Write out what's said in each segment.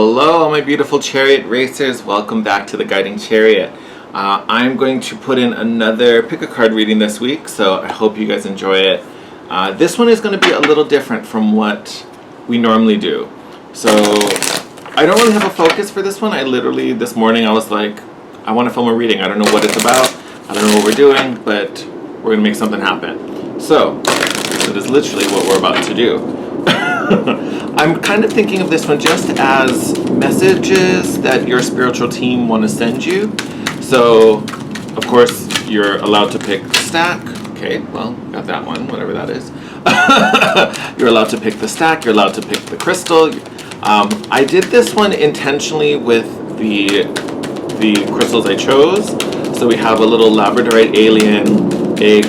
Hello, my beautiful chariot racers. Welcome back to the Guiding Chariot. I'm going to put in another pick a card reading this week, so I hope you guys enjoy it. This one is going to be a little different from what we normally do. So I don't really have a focus for this one. I literally, this morning, I was like, I want to film a reading. I don't know what it's about. I don't know what we're doing, but we're going to make something happen. So that is literally what we're about to do. I'm kind of thinking of this one just as messages that your spiritual team want to send you. So, of course, you're allowed to pick the stack. Okay, well, got that one, whatever that is. You're allowed to pick the stack. You're allowed to pick the crystal. I did this one intentionally with the crystals I chose. So we have a little labradorite alien, a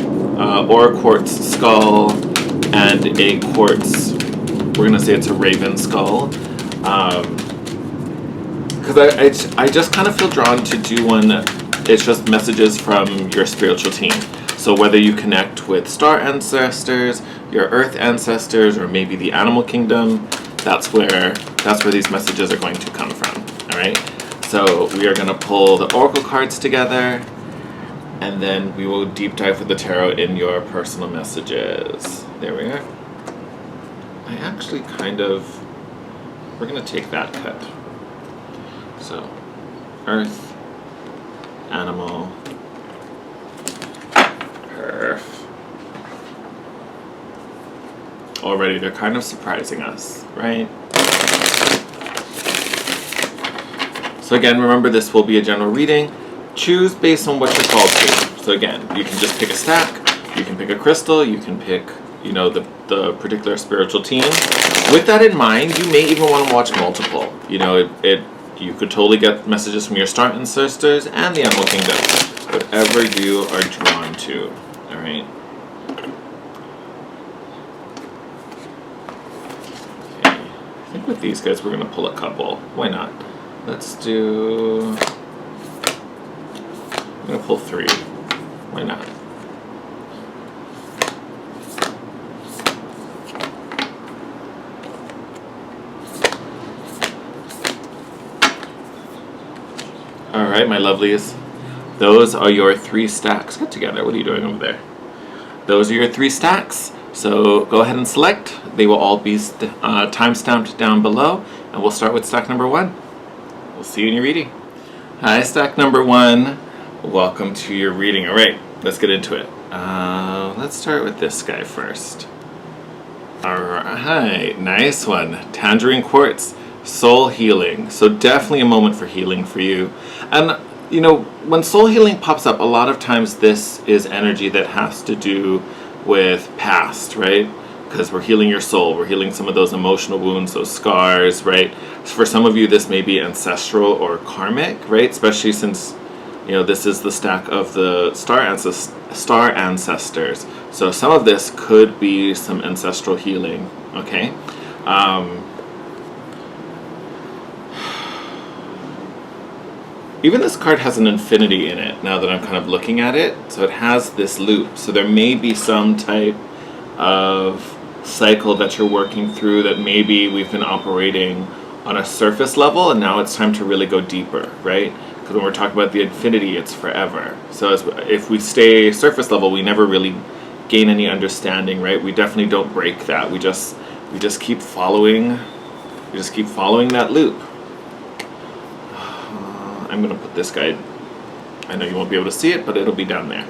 ora quartz skull, and a quartz. We're gonna say it's a raven skull, because I just kind of feel drawn to do one. It's just messages from your spiritual team. So whether you connect with star ancestors, your earth ancestors, or maybe the animal kingdom, that's where these messages are going to come from. All right. So we are gonna pull the oracle cards together, and then we will deep dive with the tarot in your personal messages. There we are. I actually we're going to take that cut. So, earth, animal, earth. Already, they're kind of surprising us, right? So again, remember this will be a general reading. Choose based on what you're called to. So again, you can just pick a stack, you can pick a crystal, you can pick the particular spiritual team. With that in mind, you may even want to watch multiple. You could totally get messages from your star ancestors and the animal kingdom, whatever you are drawn to. All right. Okay. I think with these guys, we're gonna pull a couple. Why not? Let's do. I'm gonna pull 3. Why not? Alright, my lovelies. Those are your 3 stacks. Get together. What are you doing over there? Those are your 3 stacks. So go ahead and select. They will all be time-stamped down below. And we'll start with stack number 1. We'll see you in your reading. Hi, stack number 1. Welcome to your reading. Alright, let's get into it. Let's start with this guy first. Alright, nice one. Tangerine quartz. Soul healing. So definitely a moment for healing for you. And when soul healing pops up, a lot of times this is energy that has to do with past, right? Because we're healing your soul. We're healing some of those emotional wounds, those scars, right? For some of you, this may be ancestral or karmic, right? Especially since, this is the stack of the star ancestors. So some of this could be some ancestral healing, okay? Even this card has an infinity in it, now that I'm kind of looking at it. So it has this loop. So there may be some type of cycle that you're working through that maybe we've been operating on a surface level, and now it's time to really go deeper, right? Because when we're talking about the infinity, it's forever. So if we stay surface level, we never really gain any understanding, right? We definitely don't break that. We just keep following. We just keep following that loop. I'm going to put this guy, I know you won't be able to see it, but it'll be down there.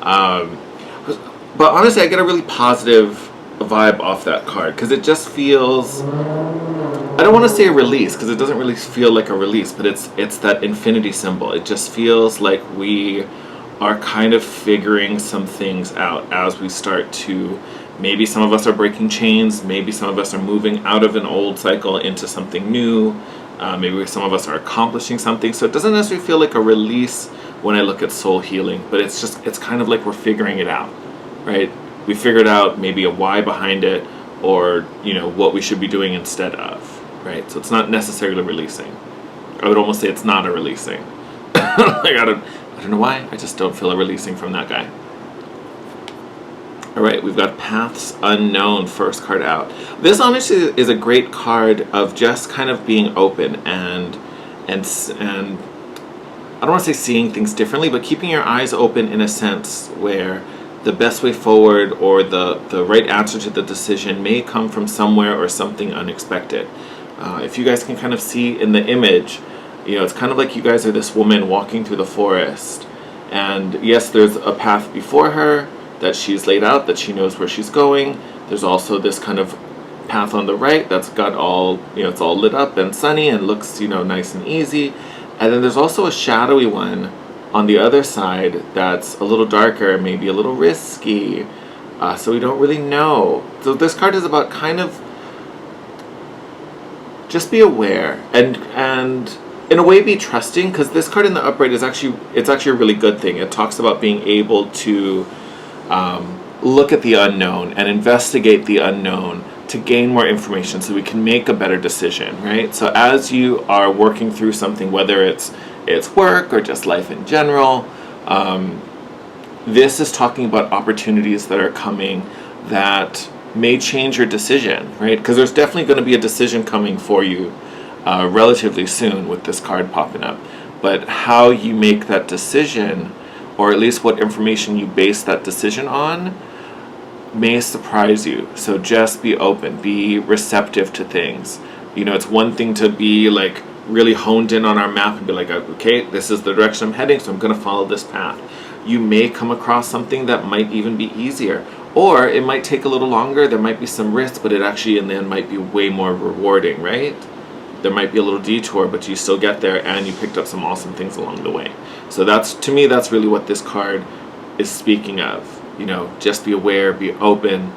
But honestly, I get a really positive vibe off that card, because it just feels, I don't want to say a release, because it doesn't really feel like a release, but it's that infinity symbol. It just feels like we are kind of figuring some things out as we start to, maybe some of us are breaking chains, maybe some of us are moving out of an old cycle into something new. Maybe some of us are accomplishing something. So it doesn't necessarily feel like a release when I look at soul healing, but it's kind of like we're figuring it out, right? We figured out maybe a why behind it, or what we should be doing instead of, right? So it's not necessarily releasing. I would almost say it's not a releasing. Like I don't know why, I just don't feel a releasing from that guy. All right, we've got Paths Unknown, first card out. This honestly is a great card of just kind of being open and I don't want to say seeing things differently, but keeping your eyes open in a sense where the best way forward or the right answer to the decision may come from somewhere or something unexpected. If you guys can kind of see in the image, it's kind of like you guys are this woman walking through the forest. And yes, there's a path before her that she's laid out, that she knows where she's going. There's also this kind of path on the right that's got all, it's all lit up and sunny and looks, nice and easy. And then there's also a shadowy one on the other side that's a little darker, maybe a little risky. So we don't really know. So this card is about kind of just be aware and in a way be trusting, because this card in the upright is actually a really good thing. It talks about being able to look at the unknown and investigate the unknown to gain more information so we can make a better decision, right? So as you are working through something, whether it's work or just life in general, this is talking about opportunities that are coming that may change your decision, right? Because there's definitely going to be a decision coming for you relatively soon with this card popping up. But how you make that decision, or at least what information you base that decision on, may surprise you. So just be open, be receptive to things. It's one thing to be like really honed in on our map and be like, okay, this is the direction I'm heading, so I'm going to follow this path. You may come across something that might even be easier, or it might take a little longer. There might be some risk, but it actually in the end might be way more rewarding, right? There might be a little detour, but you still get there and you picked up some awesome things along the way. So to me, that's really what this card is speaking of. Just be aware, be open,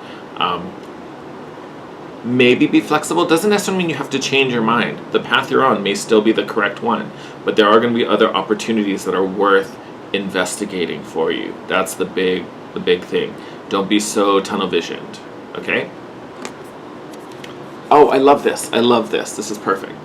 maybe be flexible. Doesn't necessarily mean you have to change your mind. The path you're on may still be the correct one, but there are going to be other opportunities that are worth investigating for you. That's the big thing. Don't be so tunnel visioned, okay? Oh, I love this. This is perfect.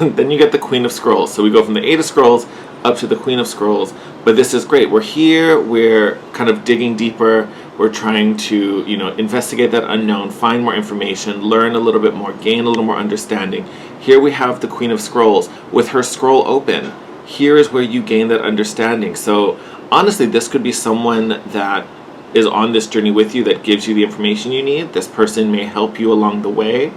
Then you get the Queen of Scrolls. So we go from the Eight of Scrolls up to the Queen of Scrolls. But this is great. We're here. We're kind of digging deeper. We're trying to, investigate that unknown, find more information, learn a little bit more, gain a little more understanding. Here we have the Queen of Scrolls with her scroll open. Here is where you gain that understanding. So honestly, this could be someone that is on this journey with you that gives you the information you need. This person may help you along the way.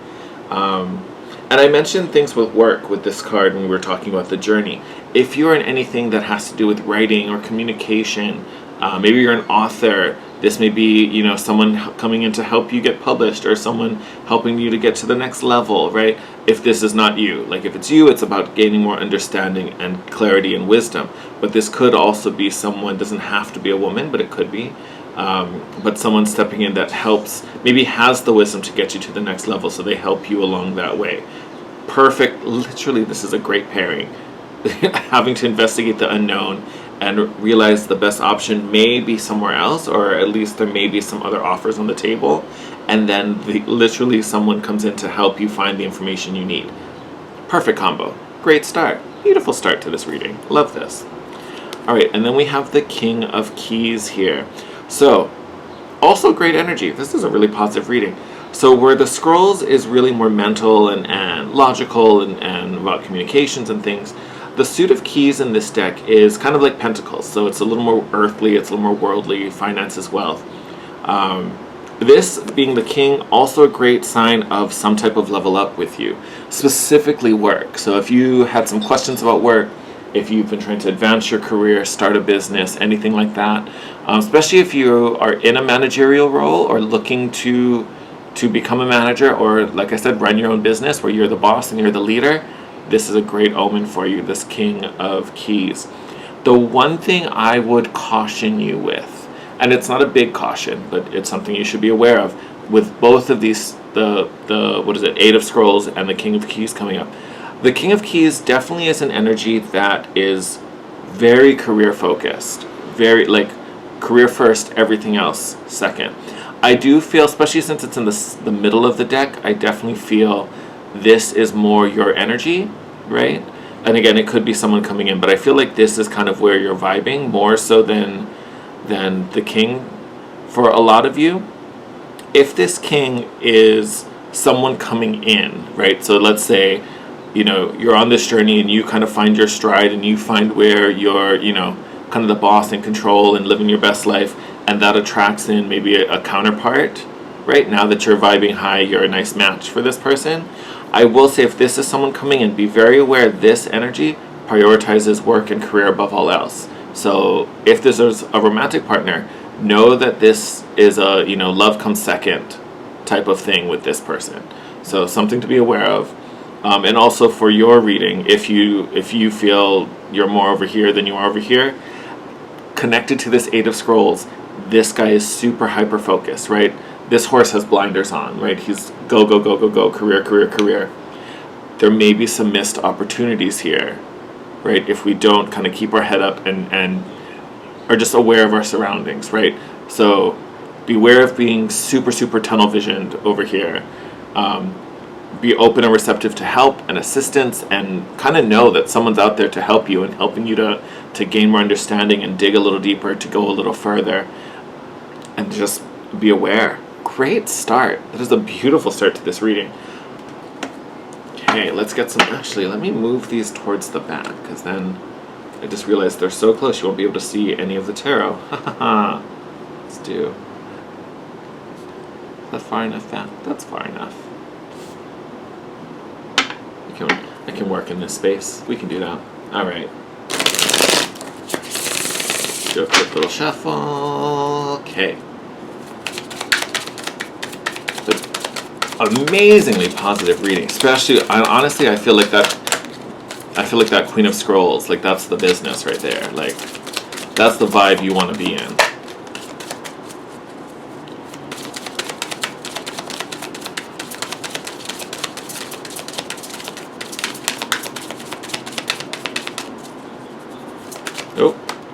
And I mentioned things with work with this card when we were talking about the journey. If you're in anything that has to do with writing or communication, maybe you're an author, this may be, someone coming in to help you get published or someone helping you to get to the next level, right? If this is not you. Like if it's you, it's about gaining more understanding and clarity and wisdom. But this could also be someone, doesn't have to be a woman, but it could be. But someone stepping in that helps, maybe has the wisdom to get you to the next level, so they help you along that way. Perfect. Literally, this is a great pairing. Having to investigate the unknown and realize the best option may be somewhere else, or at least there may be some other offers on the table, and then literally someone comes in to help you find the information you need. Perfect combo. Great start. Beautiful start to this reading. Love this. All right, and then we have the King of Keys here. So, also great energy. This is a really positive reading. So where the scrolls is really more mental and logical and about communications and things, the suit of keys in this deck is kind of like pentacles. So it's a little more earthly, it's a little more worldly, finances, wealth. This being the king, also a great sign of some type of level up with you, specifically work. So if you had some questions about work, if you've been trying to advance your career, start a business, anything like that, especially if you are in a managerial role or looking to become a manager, or like I said, run your own business where you're the boss and you're the leader, this is a great omen for you, this King of Keys. The one thing I would caution you with, and it's not a big caution, but it's something you should be aware of, with both of these, the Eight of Scrolls and the King of Keys coming up. The King of Keys definitely is an energy that is very career focused, very like career first, everything else second. I do feel, especially since it's in the middle of the deck, I definitely feel this is more your energy, right? And again, it could be someone coming in, but I feel like this is kind of where you're vibing more so than the king for a lot of you, if this king is someone coming in, right? So let's say, you're on this journey and you kind of find your stride and you find where you're, kind of the boss in control and living your best life, and that attracts in maybe a counterpart, right? Now that you're vibing high, you're a nice match for this person. I will say, if this is someone coming in, be very aware this energy prioritizes work and career above all else. So if this is a romantic partner, know that this is a, love comes second type of thing with this person. So something to be aware of. And also for your reading, if you feel you're more over here than you are over here, connected to this Eight of Scrolls, this guy is super hyper focused, right? This horse has blinders on, right? He's go, go, go, go, go, career, career, career. There may be some missed opportunities here, right? If we don't kind of keep our head up and are just aware of our surroundings, right? So beware of being super, super tunnel visioned over here. Be open and receptive to help and assistance, and kind of know that someone's out there to help you and helping you to gain more understanding and dig a little deeper, to go a little further, and just be aware. Great start. That is a beautiful start to this reading. Okay, let's get some, actually, let me move these towards the back, because then I just realized they're so close you won't be able to see any of the tarot. Let's do. Is that far enough back? That's far enough. I can work in this space. We can do that. All right. Do a quick little shuffle. Okay. Amazingly positive reading. Especially, honestly, I feel like that Queen of Scrolls, like that's the business right there. Like that's the vibe you want to be in.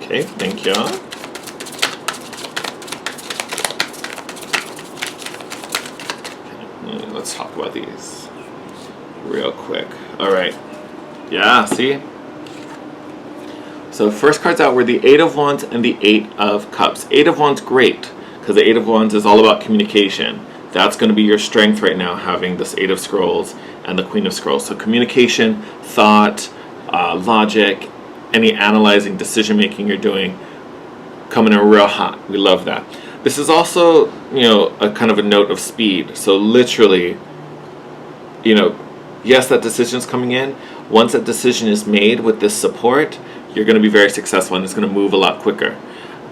Okay, thank you. Okay, let's talk about these real quick. All right. Yeah, see? So first cards out were the Eight of Wands and the Eight of Cups. Eight of Wands, great, because the Eight of Wands is all about communication. That's going to be your strength right now, having this Eight of Scrolls and the Queen of Scrolls. So communication, thought, logic, any analyzing, decision making you're doing, coming in real hot. We love that. This is also, a kind of a note of speed. So literally, yes, that decision's coming in. Once that decision is made with this support, you're going to be very successful and it's going to move a lot quicker.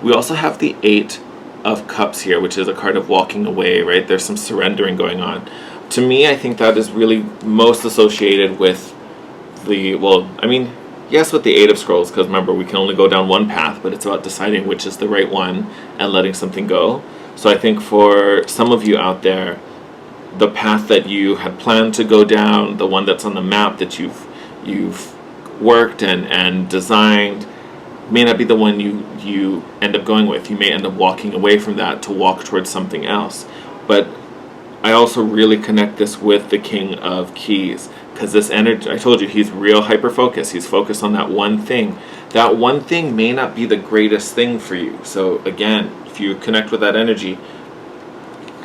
We also have the Eight of Cups here, which is a card of walking away, right? There's some surrendering going on. To me, I think that is really most associated with yes, with the Eight of Scrolls, because remember, we can only go down one path, but it's about deciding which is the right one and letting something go. So I think for some of you out there, the path that you had planned to go down, the one that's on the map that you've worked and designed, may not be the one you end up going with. You may end up walking away from that to walk towards something else. But I also really connect this with the King of Keys, because this energy, I told you, he's real hyper-focused. He's focused on that one thing. That one thing may not be the greatest thing for you. So again, if you connect with that energy,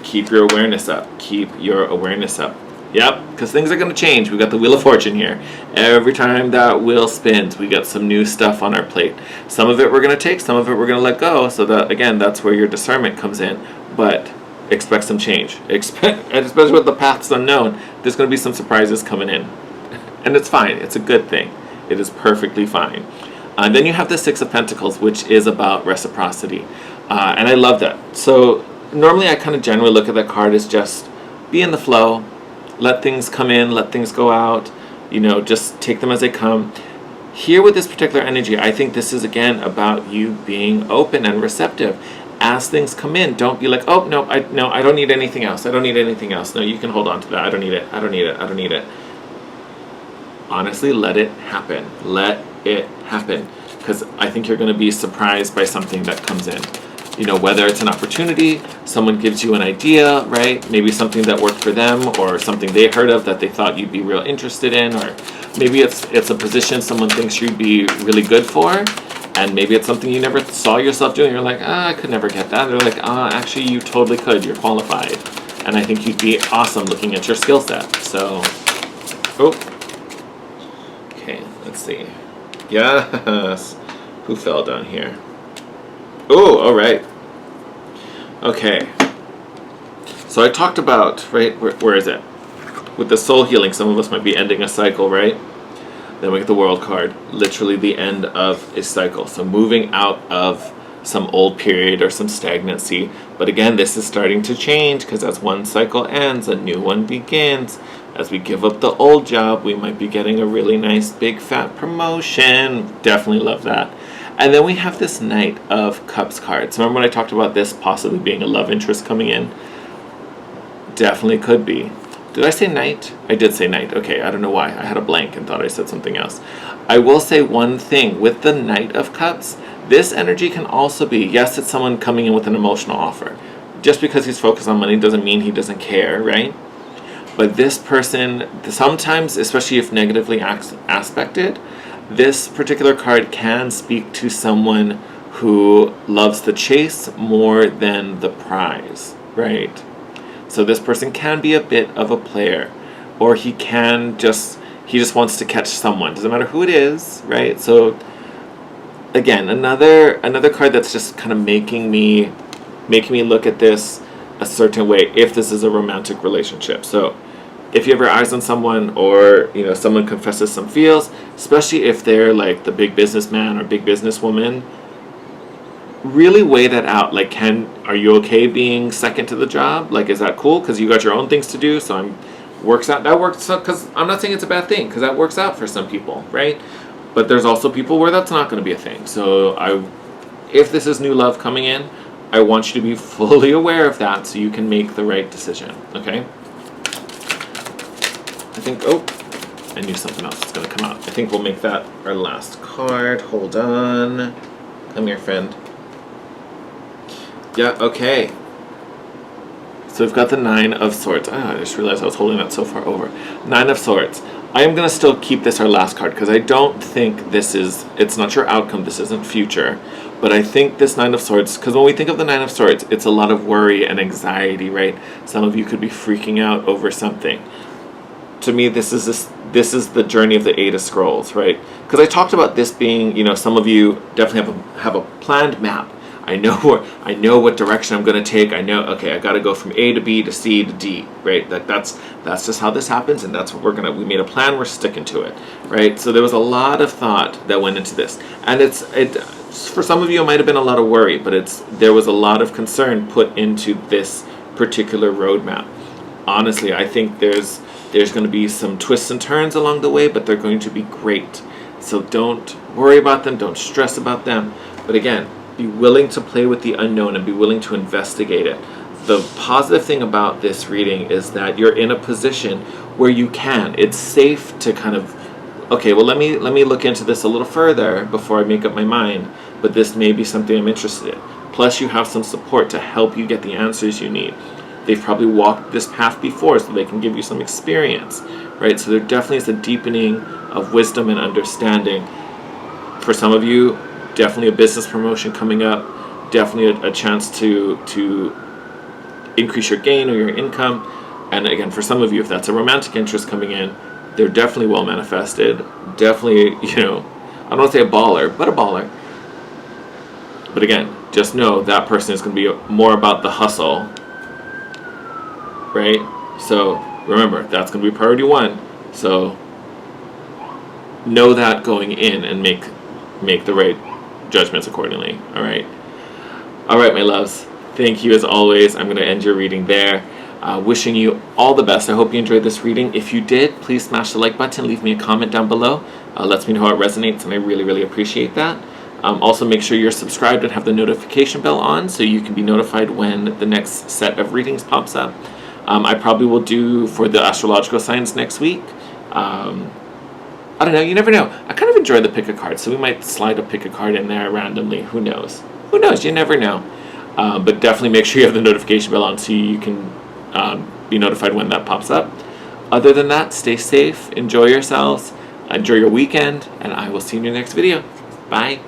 keep your awareness up. Keep your awareness up. Yep, because things are going to change. We've got the Wheel of Fortune here. Every time that wheel spins, we got some new stuff on our plate. Some of it we're going to take, some of it we're going to let go. So that, again, that's where your discernment comes in. But expect some change. Especially with the paths unknown, there's going to be some surprises coming in. And it's fine. It's a good thing. It is perfectly fine. And then you have the Six of Pentacles, which is about reciprocity. And I love that. So normally I kind of generally look at that card as just be in the flow. Let things come in, let things go out. Just take them as they come. Here with this particular energy, I think this is, again, about you being open and receptive. As things come in, don't be like, oh, no, I don't need anything else. I don't need anything else. No, you can hold on to that. I don't need it. I don't need it. I don't need it. Honestly, let it happen. Let it happen. Because I think you're going to be surprised by something that comes in. Whether it's an opportunity, someone gives you an idea, right? Maybe something that worked for them, or something they heard of that they thought you'd be real interested in, or maybe it's a position someone thinks you'd be really good for, And maybe it's something you never saw yourself doing. You're like, I could never get that. They're like, actually, you totally could. You're qualified. And I think you'd be awesome looking at your skill set. So, okay, let's see. Yes. Who fell down here? Oh, all right. Okay. So I talked about, right, where is it? With the soul healing, some of us might be ending a cycle, right? Then we get the world card, literally the end of a cycle. So moving out of some old period or some stagnancy. But again, this is starting to change because as one cycle ends, a new one begins. As we give up the old job, we might be getting a really nice big fat promotion. Definitely love that. And then we have this Knight of Cups card. So remember when I talked about this possibly being a love interest coming in? Definitely could be. Did I say Knight? I did say Knight. Okay, I don't know why. I had a blank and thought I said something else. I will say one thing. With the Knight of Cups, this energy can also be, yes, it's someone coming in with an emotional offer. Just because he's focused on money doesn't mean he doesn't care, right? But this person, sometimes, especially if negatively aspected, this particular card can speak to someone who loves the chase more than the prize, right? So this person can be a bit of a player, or he just wants to catch someone. Doesn't matter who it is, right? So again, another card that's just kind of making me look at this a certain way if this is a romantic relationship. So if you have your eyes on someone, or someone confesses some feels, especially if they're like the big businessman or big businesswoman, really weigh that out. Like, are you okay being second to the job? Like, is that cool? Because you got your own things to do. So that works out. Because I'm not saying it's a bad thing, because that works out for some people, right? But there's also people where that's not going to be a thing. So if this is new love coming in, I want you to be fully aware of that so you can make the right decision. Okay. I knew something else was going to come out. I think we'll make that our last card. Hold on. Come here, friend. Yeah, okay. So we've got the Nine of Swords. I just realized I was holding that so far over. Nine of Swords. I am going to still keep this our last card because I don't think it's not your outcome. This isn't future. But I think this Nine of Swords, because when we think of the Nine of Swords, it's a lot of worry and anxiety, right? Some of you could be freaking out over something. To me, this is the journey of the Eight of Scrolls, right? Because I talked about this being, some of you definitely have a planned map. I know what direction I'm going to take. I know, okay, I got to go from A to B to C to D, right? That's just how this happens, and that's what we made a plan. We're sticking to it, right? So there was a lot of thought that went into this, and for some of you it might have been a lot of worry, but there was a lot of concern put into this particular roadmap. Honestly, I think there's going to be some twists and turns along the way, but they're going to be great. So don't worry about them. Don't stress about them. But again, be willing to play with the unknown and be willing to investigate it. The positive thing about this reading is that you're in a position where you can. It's safe to kind of, okay, well, let me look into this a little further before I make up my mind, but this may be something I'm interested in. Plus, you have some support to help you get the answers you need. They've probably walked this path before, so they can give you some experience, right? So there definitely is a deepening of wisdom and understanding. For some of you, definitely a business promotion coming up, definitely a chance to increase your gain or your income. And again, for some of you, if that's a romantic interest coming in, they're definitely well manifested. Definitely, I don't want to say a baller, but a baller. But again, just know that person is going to be more about the hustle, right? So remember, that's going to be priority one. So know that going in and make the right judgments accordingly. All right, my loves. Thank you as always. I'm going to end your reading there. Wishing you all the best. I hope you enjoyed this reading. If you did, please smash the like button. Leave me a comment down below. Lets me know how it resonates, and I really, really appreciate that. Also, make sure you're subscribed and have the notification bell on so you can be notified when the next set of readings pops up. I probably will do for the astrological signs next week. I don't know. You never know. I kind of enjoy the pick a card, so we might slide a pick a card in there randomly. Who knows? You never know. But definitely make sure you have the notification bell on so you can be notified when that pops up. Other than that, stay safe, enjoy yourselves, enjoy your weekend, and I will see you in your next video. Bye.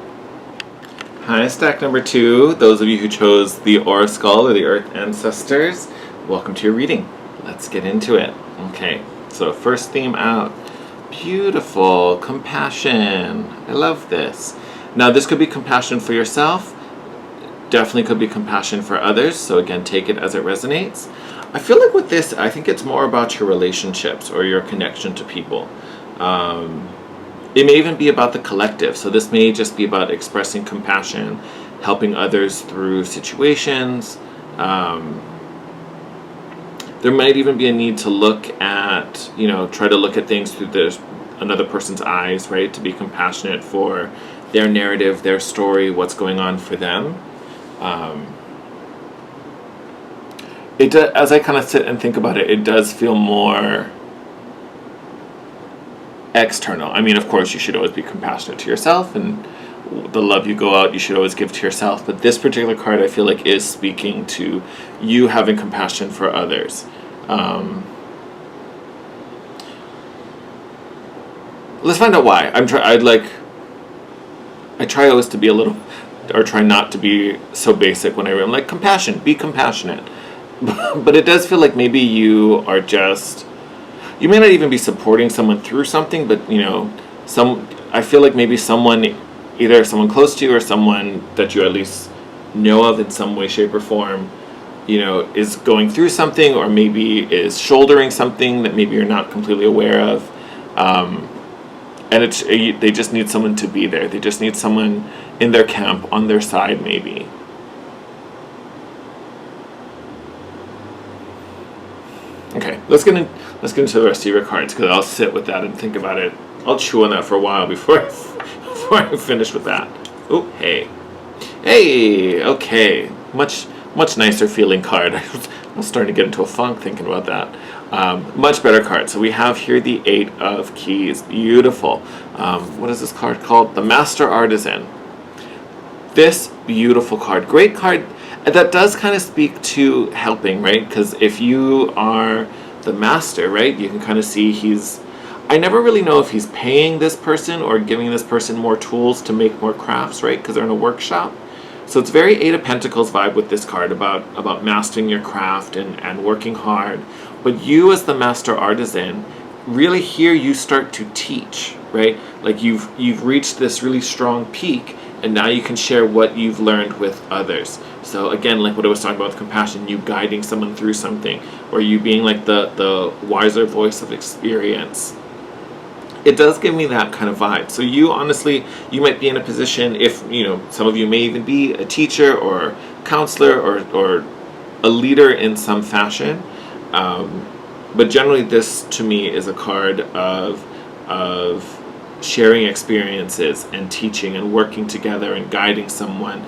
Hi, stack number 2. Those of you who chose the Aura Skull or the Earth Ancestors, welcome to your reading. Let's get into it. Okay, so first theme out. Beautiful. Compassion. I love this. Now, this could be compassion for yourself. Definitely could be compassion for others. So again, take it as it resonates. I feel like with this, I think it's more about your relationships or your connection to people. It may even be about the collective. So this may just be about expressing compassion, helping others through situations. There might even be a need to look at, try to look at things through another person's eyes, right? To be compassionate for their narrative, their story, what's going on for them. As I kind of sit and think about it, it does feel more external. I mean, of course, you should always be compassionate to yourself, and the love you go out, you should always give to yourself. But this particular card, I feel like, is speaking to you having compassion for others. Let's find out why. I try always to be a little, or try not to be so basic when I'm like, compassion, be compassionate. But it does feel like maybe you are just, you may not even be supporting someone through something, but I feel like maybe either someone close to you or someone that you at least know of in some way, shape, or form, is going through something, or maybe is shouldering something that maybe you're not completely aware of. And they just need someone to be there. They just need someone in their camp, on their side, maybe. Okay, let's get into the rest of your cards, because I'll sit with that and think about it. I'll chew on that for a while before I finish with that. Oh, hey, okay, much nicer feeling card. I'm starting to get into a funk thinking about that. Much better card. So we have here the 8 of Keys. Beautiful. What is this card called? The Master Artisan. This beautiful card. Great card. That does kind of speak to helping, right? Because if you are the master, right, you can kind of see I never really know if he's paying this person or giving this person more tools to make more crafts, right? Because they're in a workshop. So it's very 8 of Pentacles vibe with this card about mastering your craft and working hard. But you as the master artisan, really here you start to teach, right? Like you've reached this really strong peak, and now you can share what you've learned with others. So again, like what I was talking about with compassion, you guiding someone through something, or you being like the wiser voice of experience. It does give me that kind of vibe. So you honestly, you might be in a position, if some of you may even be a teacher or counselor or a leader in some fashion. But generally this to me is a card of sharing experiences and teaching and working together and guiding someone,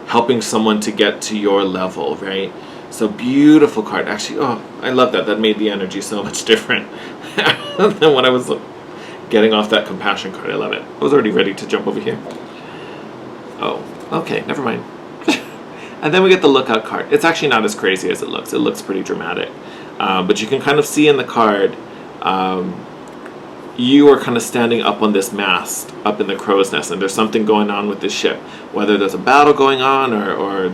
helping someone to get to your level, right? So beautiful card. Actually, I love that. That made the energy so much different than when I was getting off that compassion card. I love it. I was already ready to jump over here. Oh, okay, never mind. And then we get the Lookout card. It's actually not as crazy as it looks. It looks pretty dramatic. But you can kind of see in the card, you are kind of standing up on this mast up in the crow's nest, and there's something going on with this ship, whether there's a battle going on or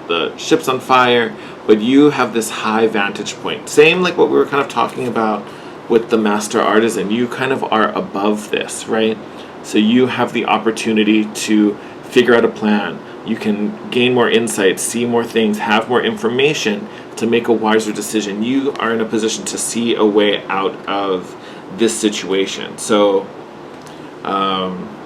the ship's on fire, but you have this high vantage point. Same like what we were kind of talking about with the Master Artisan. You kind of are above this, right? So you have the opportunity to figure out a plan. You can gain more insights, see more things, have more information to make a wiser decision. You are in a position to see a way out of this situation. So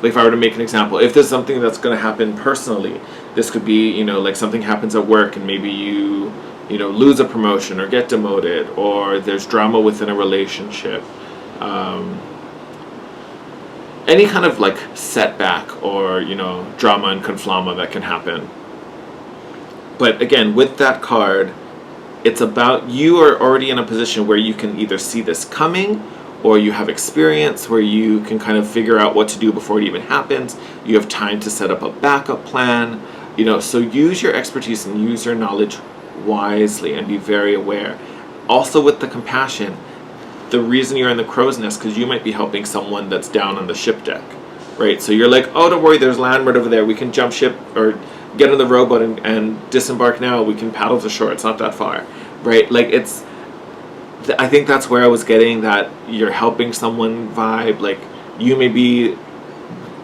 if I were to make an example, if there's something that's going to happen personally, this could be like something happens at work and maybe you lose a promotion or get demoted, or there's drama within a relationship, any kind of like setback or drama and conflama that can happen. But again, with that card, it's about you are already in a position where you can either see this coming, or you have experience where you can kind of figure out what to do before it even happens. You have time to set up a backup plan, so use your expertise and use your knowledge wisely and be very aware. Also with the compassion, the reason you're in the crow's nest, because you might be helping someone that's down on the ship deck, right? So you're like, oh, don't worry, there's land right over there. We can jump ship or get on the rowboat and disembark now. We can paddle to shore. It's not that far, right? Like I think that's where I was getting that you're helping someone vibe. Like you may be,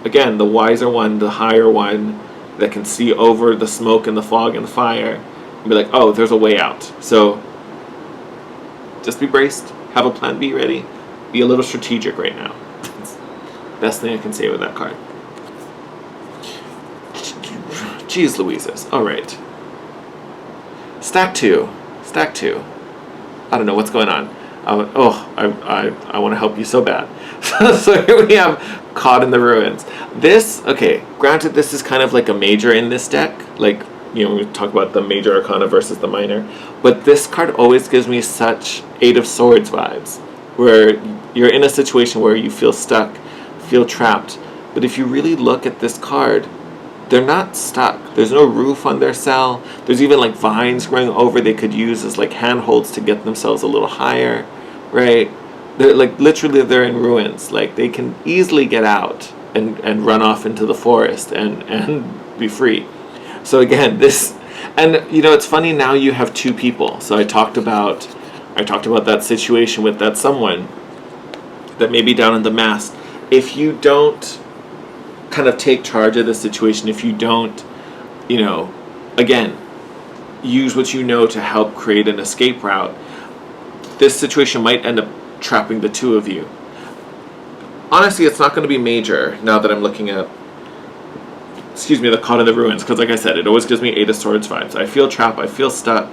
again, the wiser one, the higher one that can see over the smoke and the fog and the fire and be like, oh, there's a way out. So just be braced, have a plan B ready, be a little strategic right now. Best thing I can say with that card. Jeez Louises. Alright. Stack two. I don't know what's going on. I want to help you so bad. So here we have Caught in the Ruins. This, okay, granted this is kind of like a major in this deck. Like, you know, we talk about the major arcana versus the minor. But this card always gives me such Eight of Swords vibes. Where you're in a situation where you feel stuck, feel trapped. But if you really look at this card, they're not stuck. There's no roof on their cell. There's even like vines growing over they could use as like handholds to get themselves a little higher, right? They're like literally they're in ruins. Like they can easily get out and run off into the forest and be free. So again, this, and you know, it's funny now you have two people. So I talked about that situation with that someone that may be down in the mast. If you don't kind of take charge of the situation, if you don't, you know, again, use what you know to help create an escape route, this situation might end up trapping the two of you. Honestly, it's not going to be major now that I'm looking at, the Caught in the Ruins, because like I said, it always gives me Eight of Swords vibes. I feel trapped, I feel stuck,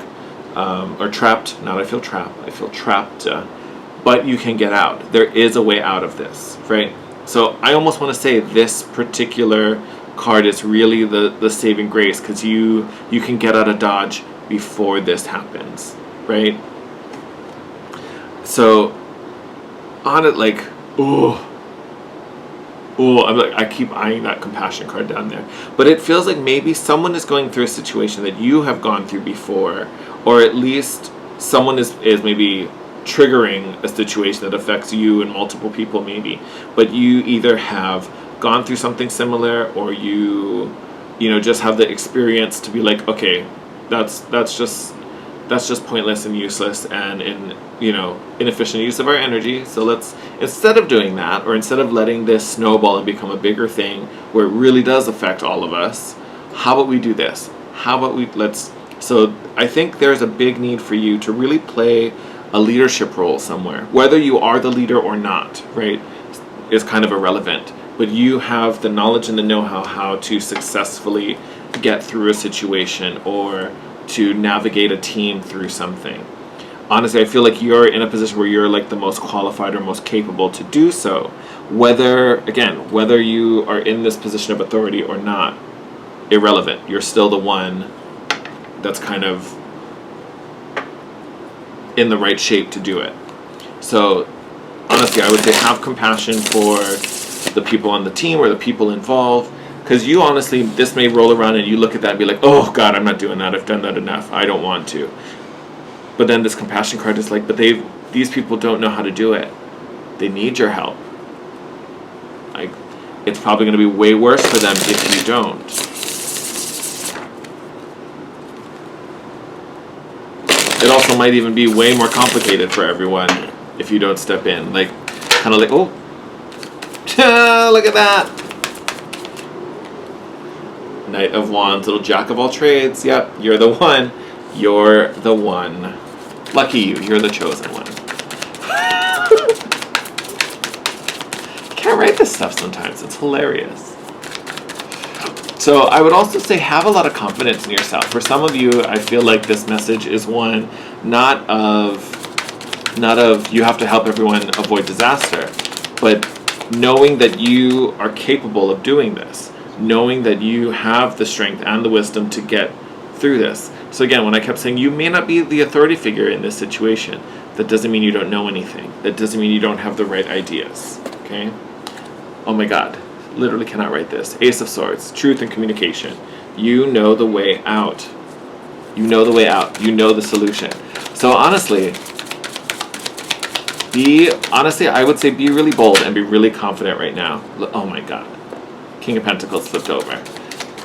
or trapped, not I feel trapped, I feel trapped, but you can get out. There is a way out of this, right? So I almost want to say this particular card is really the saving grace, because you can get out of Dodge before this happens, right? So on it, like, I'm like, I keep eyeing that compassion card down there, but it feels like maybe someone is going through a situation that you have gone through before, or at least someone is maybe triggering a situation that affects you and multiple people maybe, but you either have gone through something similar, or you know, just have the experience to be like, okay, that's just pointless and useless and inefficient use of our energy. So let's, instead of doing that, or instead of letting this snowball and become a bigger thing where it really does affect all of us, how about we do this? How about so I think there's a big need for you to really play a leadership role somewhere. Whether you are the leader or not, right, is kind of irrelevant. But you have the knowledge and the know-how how to successfully get through a situation or to navigate a team through something. Honestly, I feel like you're in a position where you're like the most qualified or most capable to do so. Whether you are in this position of authority or not, irrelevant. You're still the one that's kind of in the right shape to do it. So honestly, I would say have compassion for the people on the team or the people involved, because you honestly, this may roll around and you look at that and be like, oh God, I'm not doing that, I've done that enough, I don't want to. But then this compassion card is like, but these people don't know how to do it, they need your help. Like, it's probably going to be way worse for them if you don't. It also might even be way more complicated for everyone if you don't step in. Like, kind of like, oh, look at that. Knight of Wands, little jack of all trades. Yep, you're the one. You're the one. Lucky you, you're the chosen one. Can't write this stuff sometimes, it's hilarious. So I would also say have a lot of confidence in yourself. For some of you, I feel like this message is one not of you have to help everyone avoid disaster, but knowing that you are capable of doing this, knowing that you have the strength and the wisdom to get through this. So again, when I kept saying you may not be the authority figure in this situation, that doesn't mean you don't know anything. That doesn't mean you don't have the right ideas. Okay? Oh my God. Literally cannot write this. Ace of Swords, truth and communication. You know the way out. You know the way out. You know the solution. So honestly, I would say be really bold and be really confident right now. Oh my God. King of Pentacles flipped over.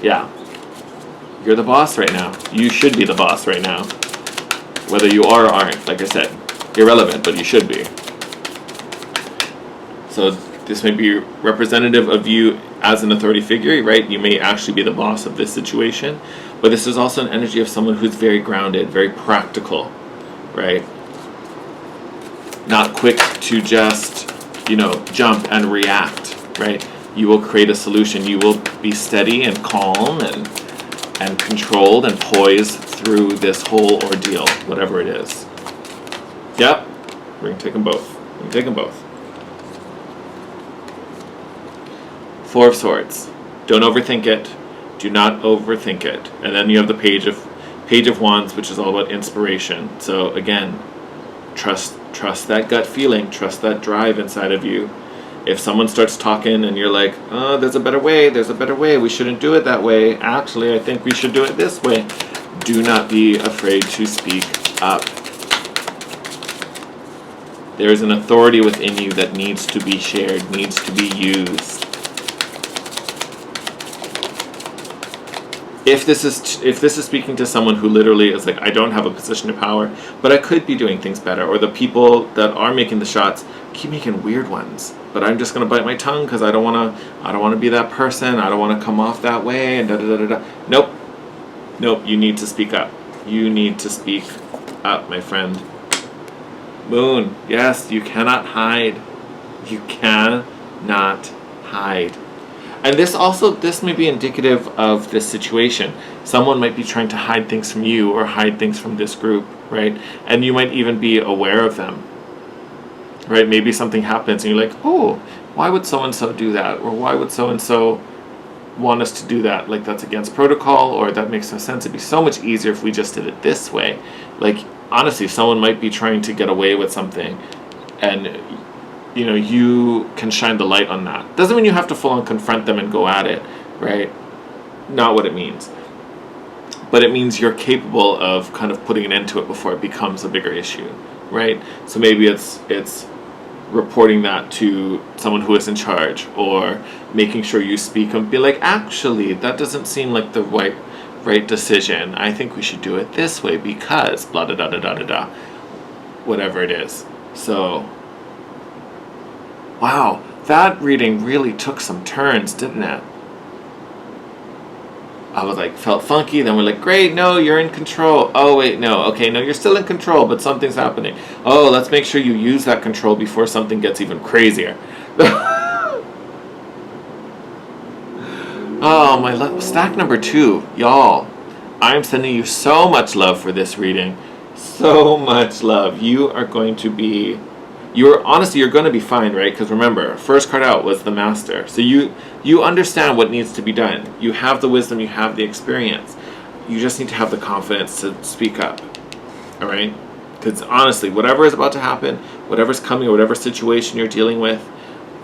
Yeah. You're the boss right now. You should be the boss right now. Whether you are or aren't, like I said, irrelevant, but you should be. So this may be representative of you as an authority figure, right? You may actually be the boss of this situation, but this is also an energy of someone who's very grounded, very practical, right? Not quick to just, jump and react, right? You will create a solution. You will be steady and calm and controlled and poised through this whole ordeal, whatever it is. Yep, we're going to take them both. We're going to take them both. Four of Swords. Don't overthink it. Do not overthink it. And then you have the Page of Wands, which is all about inspiration. So again, trust that gut feeling. Trust that drive inside of you. If someone starts talking and you're like, oh, there's a better way, we shouldn't do it that way. Actually, I think we should do it this way. Do not be afraid to speak up. There is an authority within you that needs to be shared, needs to be used. If this is speaking to someone who literally is like, I don't have a position of power, but I could be doing things better, or the people that are making the shots keep making weird ones, but I'm just gonna bite my tongue because I don't wanna be that person. I don't want to come off that way, and da da da da. Nope. You need to speak up. You need to speak up, my friend. Moon. Yes, you cannot hide. You cannot hide. And this may be indicative of this situation. Someone might be trying to hide things from you or hide things from this group, right? And you might even be aware of them, right? Maybe something happens and you're like, oh, why would so-and-so do that? Or why would so-and-so want us to do that? Like, that's against protocol, or that makes no sense. It'd be so much easier if we just did it this way. Like, honestly, someone might be trying to get away with something, and you can shine the light on that. Doesn't mean you have to full on confront them and go at it, right? Not what it means. But it means you're capable of kind of putting an end to it before it becomes a bigger issue, right? So maybe it's reporting that to someone who is in charge, or making sure you speak and be like, actually, that doesn't seem like the right decision. I think we should do it this way because blah da da da da da da. Whatever it is. So wow, that reading really took some turns, didn't it? I was like, felt funky, then we're like, great, no, you're in control. Oh, wait, no, okay, no, you're still in control, but something's happening. Oh, let's make sure you use that control before something gets even crazier. Oh, my love, stack number 2, y'all. I'm sending you so much love for this reading. So much love. You are going to be... You're going to be fine, right? Because remember, first card out was the Master. So you understand what needs to be done. You have the wisdom, you have the experience. You just need to have the confidence to speak up. All right? Because honestly, whatever is about to happen, whatever's coming, or whatever situation you're dealing with,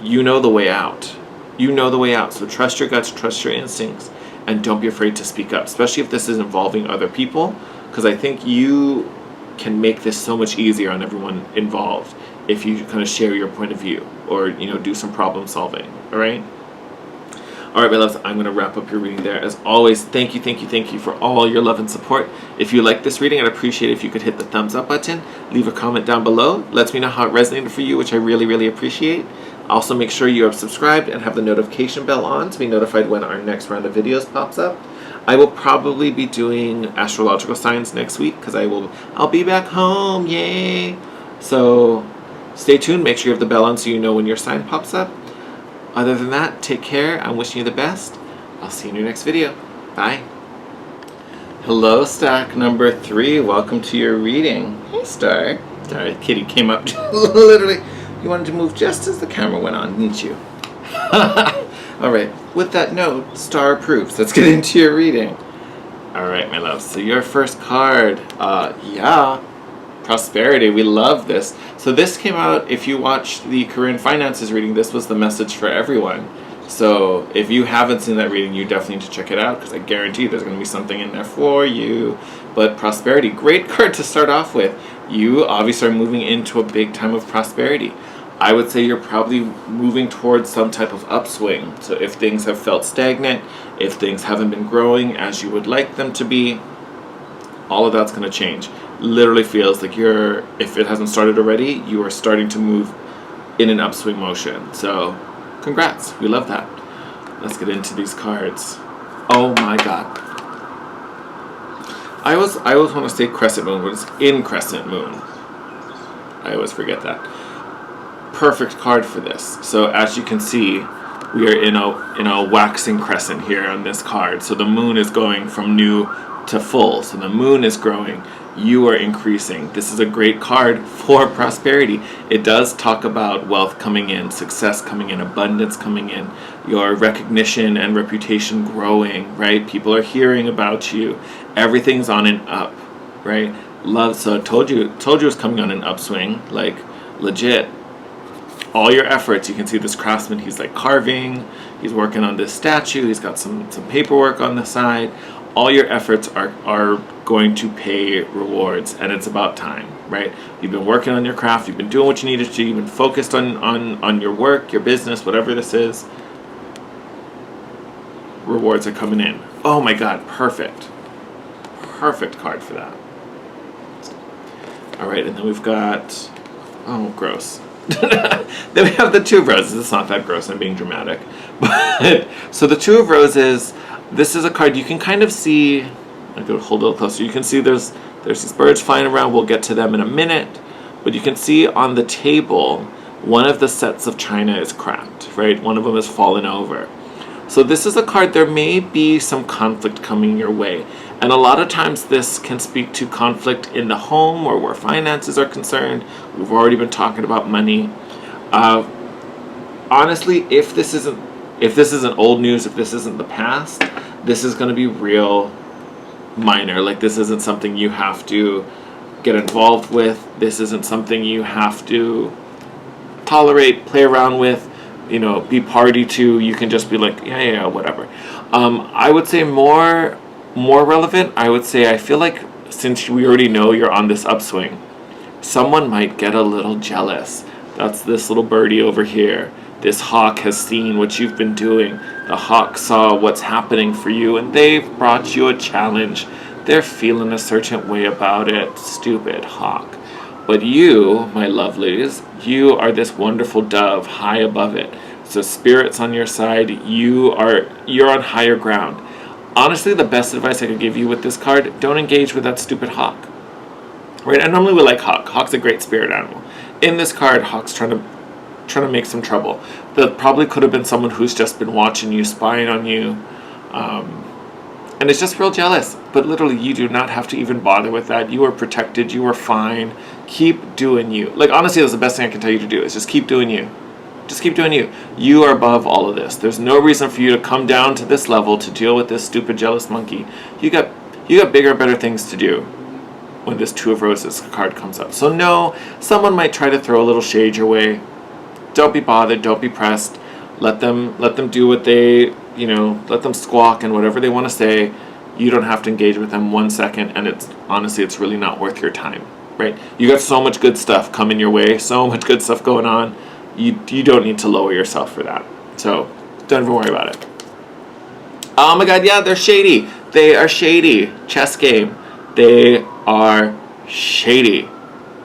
you know the way out. You know the way out. So trust your guts, trust your instincts, and don't be afraid to speak up, especially if this is involving other people, because I think you can make this so much easier on everyone involved if you kind of share your point of view, or do some problem solving. All right, my loves, I'm going to wrap up your reading there. As always, thank you for all your love and support. If you like this reading, I'd appreciate it if you could hit the thumbs up button, leave a comment down below, lets me know how it resonated for you, which I really appreciate. Also, make sure you are subscribed and have the notification bell on to be notified when our next round of videos pops up. I will probably be doing astrological signs next week because I'll be back home, yay! So stay tuned, make sure you have the bell on so you know when your sign pops up. Other than that, take care. I'm wishing you the best. I'll see you in your next video. Bye. Hello, stack number 3. Welcome to your reading. Hey, Star. Sorry, Kitty came up literally. You wanted to move just as the camera went on, didn't you? Alright, with that note, Star approves. Let's get into your reading. Alright, my love. So your first card, yeah. Prosperity, we love this. So this came out, if you watched the Career and Finances reading, this was the message for everyone. So if you haven't seen that reading, you definitely need to check it out, because I guarantee there's going to be something in there for you. But prosperity, great card to start off with. You obviously are moving into a big time of prosperity. I would say you're probably moving towards some type of upswing. So if things have felt stagnant, if things haven't been growing as you would like them to be, all of that's going to change. Literally feels like if it hasn't started already, you are starting to move in an upswing motion. So congrats, we love that. Let's get into these cards. Oh my god. I always want to say crescent moon, but it's in crescent moon. I always forget that. Perfect card for this. So as you can see, we are in a waxing crescent here on this card. So the moon is going from new to full. So the moon is growing. You are increasing. This is a great card for prosperity. It does talk about wealth coming in, success coming in, abundance coming in, your recognition and reputation growing, right? People are hearing about you. Everything's on an up, right? Love. So I told you it's coming on an upswing, like legit. All your efforts, you can see this craftsman, he's like carving, he's working on this statue, he's got some paperwork on the side. All your efforts are going to pay rewards, and it's about time, right? You've been working on your craft, you've been doing what you needed to, you've been focused on your work, your business, whatever this is. Rewards are coming in. Oh my god, perfect. Perfect card for that. Alright, and then we've got, oh gross. Then we have the Two of Roses. It's not that gross, I'm being dramatic. But so the Two of Roses, this is a card you can kind of see. I'm going to hold it a little closer. You can see there's these birds flying around. We'll get to them in a minute. But you can see on the table, one of the sets of china is cracked, right? One of them has fallen over. So this is a card, there may be some conflict coming your way. And a lot of times this can speak to conflict in the home or where finances are concerned. We've already been talking about money. Honestly, if this isn't old news, if this isn't the past, this is going to be real minor. Like, this isn't something you have to get involved with. This isn't something you have to tolerate, play around with, be party to. You can just be like, yeah, whatever. I would say more relevant, I would say, I feel like since we already know you're on this upswing, someone might get a little jealous. That's this little birdie over here. This hawk has seen what you've been doing. The hawk saw what's happening for you, and they've brought you a challenge. They're feeling a certain way about it. Stupid hawk. But you, my lovelies, you are this wonderful dove high above it. So spirit's on your side. You're on higher ground. Honestly, the best advice I could give you with this card, don't engage with that stupid hawk. Right? And normally we like hawk. Hawk's a great spirit animal. In this card, hawk's trying to make some trouble. That probably could have been someone who's just been watching you, spying on you, and it's just real jealous. But literally, you do not have to even bother with that. You are protected. You are fine. Keep doing you. Like, honestly, that's the best thing I can tell you to do, is just keep doing you. Just keep doing you. You are above all of this. There's no reason for you to come down to this level to deal with this stupid jealous monkey. You got bigger, better things to do when this Two of Roses card comes up. So no, someone might try to throw a little shade your way. Don't be bothered. Don't be pressed. Let them do what they, let them squawk and whatever they want to say. You don't have to engage with them 1 second, and it's really not worth your time, right? You got so much good stuff coming your way, so much good stuff going on. You don't need to lower yourself for that. So don't even worry about it. Oh my god, yeah, they're shady. They are shady. Chess game. They are shady.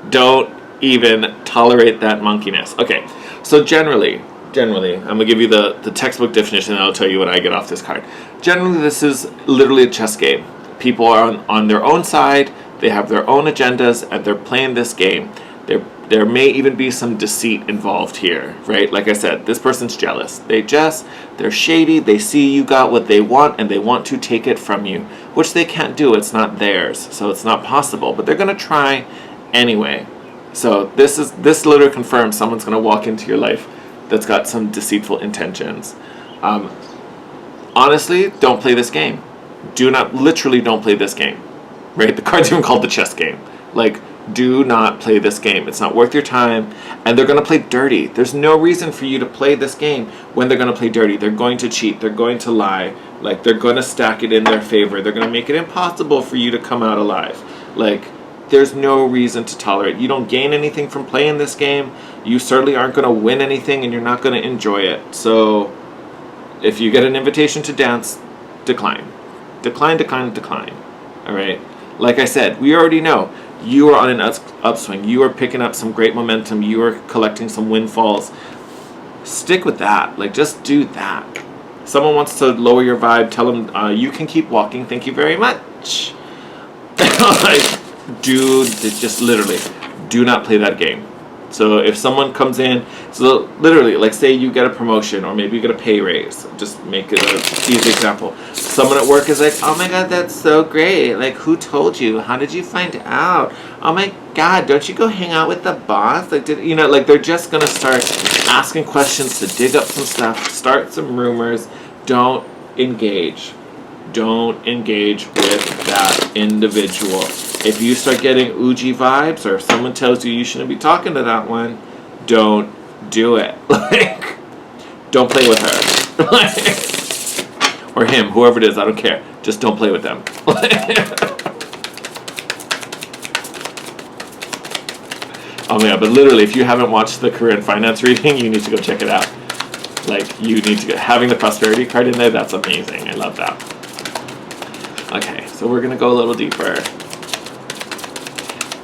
Don't even tolerate that monkeyness. Okay, so generally, I'm going to give you the textbook definition, and I'll tell you what I get off this card. Generally, this is literally a chess game. People are on their own side, they have their own agendas, and they're playing this game. There may even be some deceit involved here, right? Like I said, this person's jealous. They're shady, they see you got what they want, and they want to take it from you, which they can't do. It's not theirs, so it's not possible, but they're going to try anyway. So this literally confirms someone's going to walk into your life that's got some deceitful intentions. Honestly, don't play this game. Literally don't play this game, right? The card's even called the chess game. Like, do not play this game. It's not worth your time, and they're going to play dirty. There's no reason for you to play this game when they're going to play dirty. They're going to cheat. They're going to lie. Like, they're going to stack it in their favor. They're going to make it impossible for you to come out alive. Like, there's no reason to tolerate. You don't gain anything from playing this game. You certainly aren't going to win anything, and you're not going to enjoy it. So if you get an invitation to dance, decline. Decline, decline, decline. All right? Like I said, we already know you are on an upswing. You are picking up some great momentum. You are collecting some windfalls. Stick with that. Like, just do that. Someone wants to lower your vibe, tell them you can keep walking. Thank you very much. Like, dude, just literally do not play that game. So if someone comes in, so literally, like say you get a promotion or maybe you get a pay raise, just make it an easy example. Someone at work is like, oh my god, that's so great. Like, who told you? How did you find out? Oh my god, don't you go hang out with the boss? Like, like they're just gonna start asking questions to dig up some stuff, start some rumors. Don't engage. Don't engage with that individual. If you start getting Uji vibes or if someone tells you you shouldn't be talking to that one, don't do it. Like, don't play with her. Or him, whoever it is, I don't care. Just don't play with them. Oh my god, but literally, if you haven't watched the career and finance reading, you need to go check it out. Like, you need to having the prosperity card in there, that's amazing. I love that. Okay, so we're gonna go a little deeper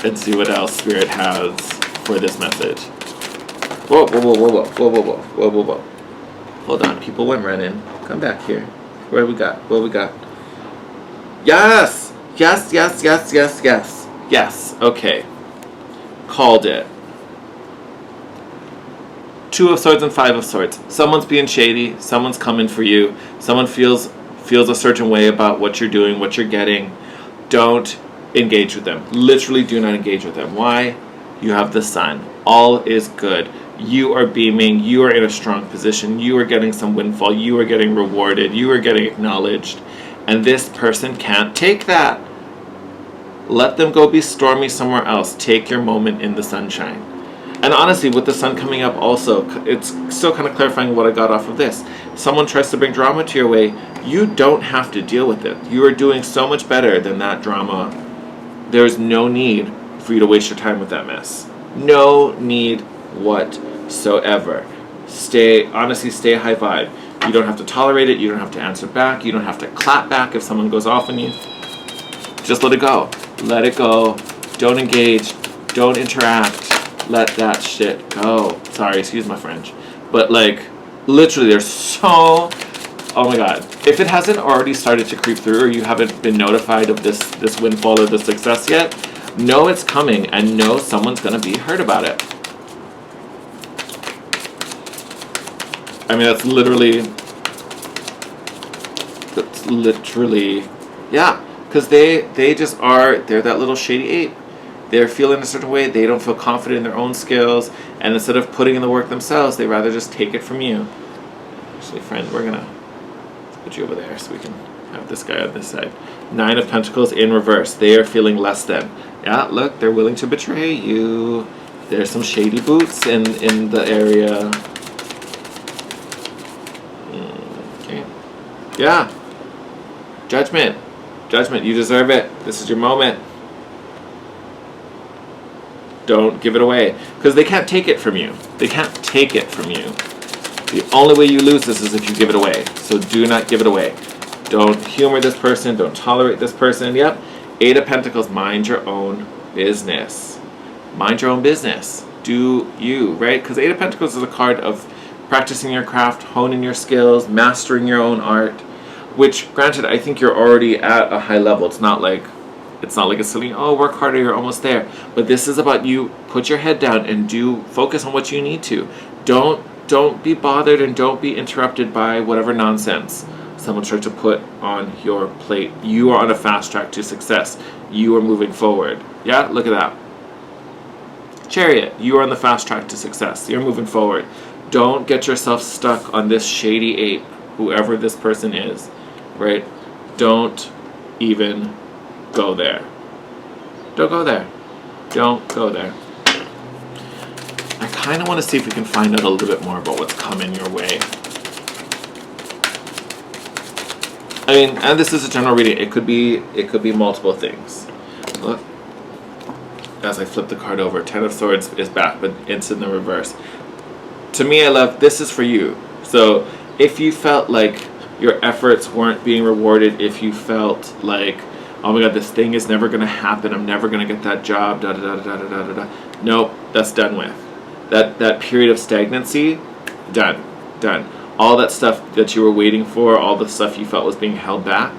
and see what else Spirit has for this message. Whoa, whoa, whoa, whoa, whoa, whoa, whoa, whoa, whoa, whoa, whoa. Hold on, people went running. Come back here. What we got? What we got? Yes! Yes, yes, yes, yes, yes. Yes, okay. Called it. 2 of Swords and 5 of Swords. Someone's being shady. Someone's coming for you. Someone feels a certain way about what you're doing, what you're getting. Don't engage with them. Literally do not engage with them. Why? You have the sun. All is good. You are beaming. You are in a strong position. You are getting some windfall. You are getting rewarded. You are getting acknowledged. And this person can't take that. Let them go be stormy somewhere else. Take your moment in the sunshine. And honestly, with the sun coming up also, it's still kind of clarifying what I got off of this. Someone tries to bring drama to your way, you don't have to deal with it. You are doing so much better than that drama. There's no need for you to waste your time with that mess. No need whatsoever. Honestly, stay high vibe. You don't have to tolerate it. You don't have to answer back. You don't have to clap back if someone goes off on you. Just let it go. Let it go. Don't engage. Don't interact. Let that shit go. Sorry, excuse my French. But like, literally there's so... Oh my god. If it hasn't already started to creep through or you haven't been notified of this windfall or this success yet, know it's coming and know someone's going to be hurt about it. I mean, that's literally, yeah. Because they just are, they're that little shady ape. They're feeling a certain way, they don't feel confident in their own skills, and instead of putting in the work themselves, they rather just take it from you. Actually, friend, we're gonna put you over there so we can have this guy on this side. 9 of Pentacles in reverse. They are feeling less than. Yeah, look, they're willing to betray you. There's some shady boots in the area. Okay. Yeah. Judgment. Judgment, you deserve it. This is your moment. Don't give it away. Because they can't take it from you. They can't take it from you. The only way you lose this is if you give it away. So do not give it away. Don't humor this person. Don't tolerate this person. Yep. 8 of Pentacles. Mind your own business. Mind your own business. Do you, right? Because 8 of Pentacles is a card of practicing your craft, honing your skills, mastering your own art. Which, granted, I think you're already at a high level. It's not like it's telling, oh, work harder, you're almost there. But this is about you put your head down and focus on what you need to. Don't be bothered and don't be interrupted by whatever nonsense someone tries to put on your plate. You are on a fast track to success. You are moving forward. Yeah, look at that. Chariot, you are on the fast track to success. You're moving forward. Don't get yourself stuck on this shady ape, whoever this person is, right? Don't even go there. Don't go there. Don't go there. I kind of want to see if we can find out a little bit more about what's coming your way. I mean, and this is a general reading. It could be multiple things. Look. as I flip the card over. 10 of Swords is back, but it's in the reverse. To me, I love, this is for you. So if you felt like your efforts weren't being rewarded, if you felt like, oh my god, this thing is never going to happen, I'm never going to get that job, da da da da da da da. Nope, that's done with. That period of stagnancy, done. All that stuff that you were waiting for, all the stuff you felt was being held back,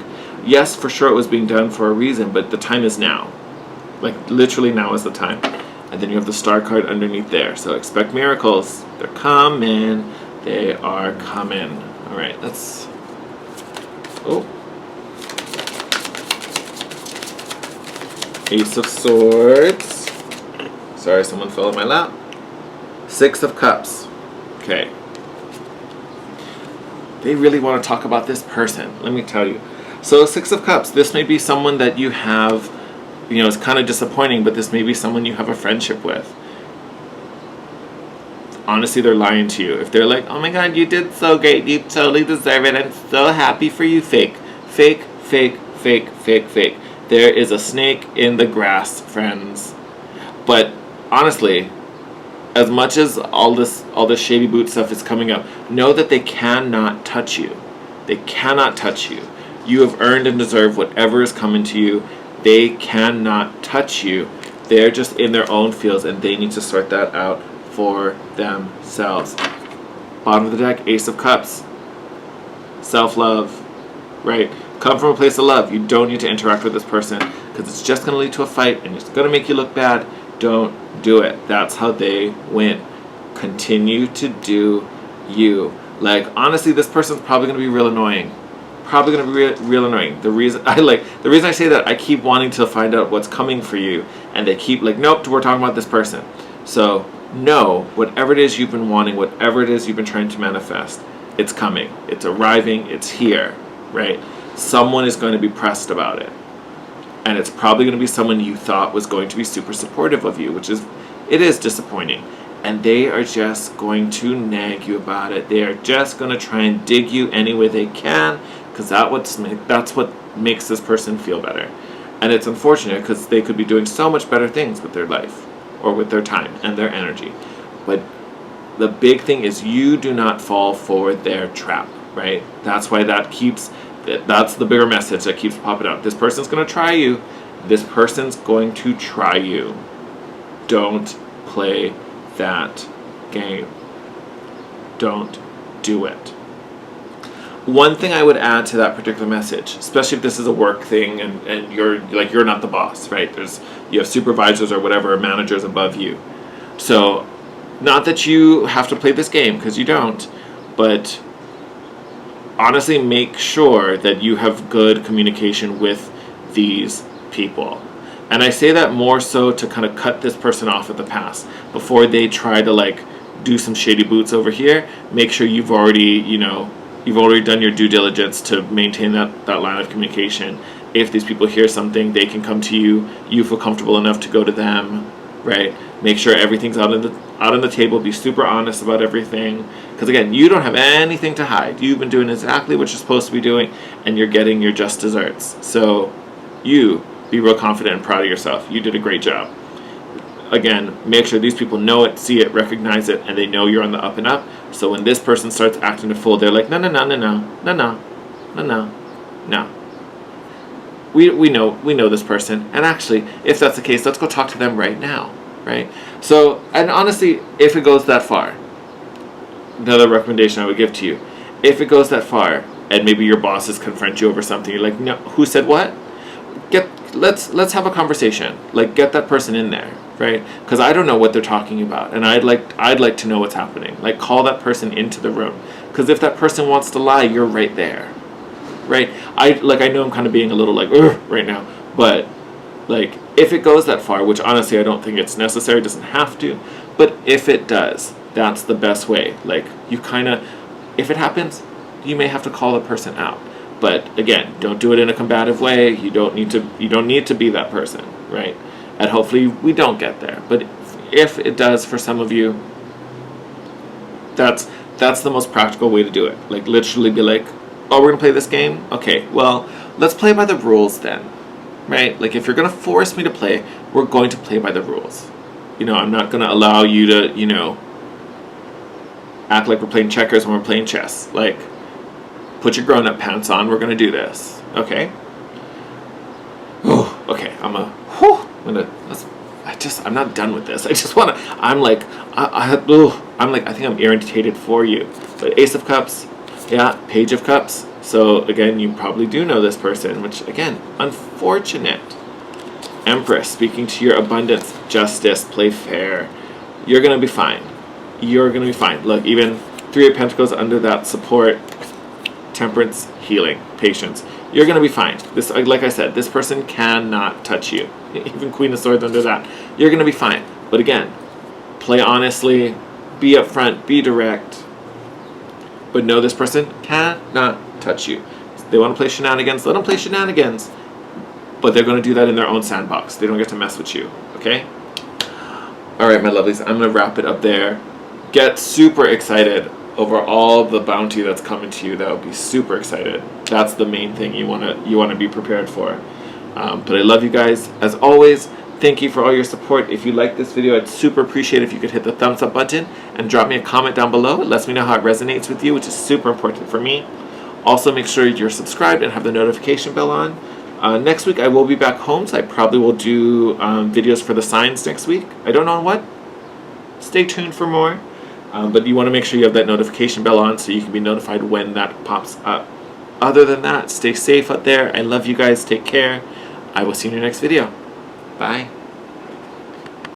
yes, for sure it was being done for a reason, but the time is now. Like, literally now is the time. And then you have the star card underneath there. So expect miracles. They're coming. They are coming. All right, let's... Oh. Ace of Swords. Sorry, someone fell in my lap. 6 of Cups. Okay. They really want to talk about this person. Let me tell you. So 6 of Cups. This may be someone that you have... You know, it's kind of disappointing, but this may be someone you have a friendship with. Honestly, they're lying to you. If they're like, oh my god, you did so great, you totally deserve it, I'm so happy for you, fake. Fake, fake, fake, fake, fake. There is a snake in the grass, friends. But honestly, as much as all this shady boot stuff is coming up, know that they cannot touch you. They cannot touch you. You have earned and deserved whatever is coming to you. They cannot touch you. They're just in their own fields, and they need to sort that out for themselves. Bottom of the deck, Ace of Cups. Self-love, right? Come from a place of love. You don't need to interact with this person because it's just going to lead to a fight, and it's going to make you look bad. Don't do it. That's how they win. Continue to do you. Like, honestly, this person's probably going to be real annoying. Probably going to be real annoying. The reason I say that, I keep wanting to find out what's coming for you, and they keep like, nope, we're talking about this person. So know, whatever it is you've been wanting, whatever it is you've been trying to manifest, it's coming, it's arriving, it's here, right? Someone is going to be pressed about it, and it's probably going to be someone you thought was going to be super supportive of you, which is, it is disappointing. And they are just going to nag you about it. They are just going to try and dig you any way they can, because that's what makes this person feel better. And it's unfortunate because they could be doing so much better things with their life or with their time and their energy. But the big thing is you do not fall for their trap, right? That's why that's the bigger message that keeps popping up. This person's going to try you. This person's going to try you. Don't play that game. Don't do it. One thing I would add to that particular message, especially if this is a work thing and you're not the boss, right? You have supervisors or whatever, managers above you. So not that you have to play this game, because you don't, but honestly make sure that you have good communication with these people. And I say that more so to kind of cut this person off at the pass before they try to like do some shady boots over here. Make sure you've already done your due diligence to maintain that line of communication. If these people hear something, they can come to you. You feel comfortable enough to go to them, right? Make sure everything's out on the table. Be super honest about everything. Because again, you don't have anything to hide. You've been doing exactly what you're supposed to be doing, and you're getting your just desserts. So you be real confident and proud of yourself. You did a great job. Again, make sure these people know it, see it, recognize it, and they know you're on the up and up. So when this person starts acting a fool, they're like, no. We know this person. And actually, if that's the case, let's go talk to them right now, right? So, and honestly, if it goes that far, another recommendation I would give to you, if it goes that far, and maybe your bosses confront you over something, you're like, no, who said what? Let's have a conversation. Like, get that person in there, right? Because I don't know what they're talking about, and I'd like to know what's happening. Like, call that person into the room, because if that person wants to lie, you're right there, right? I know I'm kind of being a little like right now, but like if it goes that far, which honestly I don't think it's necessary, it doesn't have to, but if it does, that's the best way. Like, you kind of, if it happens, you may have to call the person out. But again, don't do it in a combative way. You don't need to be that person, right? And hopefully we don't get there. But if it does for some of you, that's the most practical way to do it. Like, literally be like, oh, we're gonna play this game? Okay, well, let's play by the rules then. right? Like, if you're going to force me to play, we're going to play by the rules. You know, I'm not going to allow you to, you know, act like we're playing checkers when we're playing chess. Like, put your grown-up pants on. We're going to do this. Okay? Oh, okay. I'm not done with this. I just want to, I'm like, I think I'm irritated for you. But Ace of Cups, yeah, Page of Cups. So, again, you probably do know this person, which, again, unfortunate. Empress, speaking to your abundance, justice, play fair. You're going to be fine. You're going to be fine. Look, even Three of Pentacles under that support, temperance, healing, patience. You're going to be fine. This, like I said, this person cannot touch you. Even Queen of Swords under that. You're going to be fine. But again, play honestly, be upfront, be direct. But know this person cannot touch you. If they want to play shenanigans, let them play shenanigans. But they're going to do that in their own sandbox. They don't get to mess with you. Okay? Alright, my lovelies. I'm going to wrap it up there. Get super excited over all the bounty that's coming to you. That would be super excited. That's the main thing you want to be prepared for. But I love you guys. As always, thank you for all your support. If you like this video, I'd super appreciate if you could hit the thumbs up button and drop me a comment down below. It lets me know how it resonates with you, which is super important for me. Also, make sure you're subscribed and have the notification bell on. Next week, I will be back home, so I probably will do videos for the signs next week. I don't know on what. Stay tuned for more. But you want to make sure you have that notification bell on so you can be notified when that pops up. Other than that, stay safe out there. I love you guys. Take care. I will see you in your next video. Bye.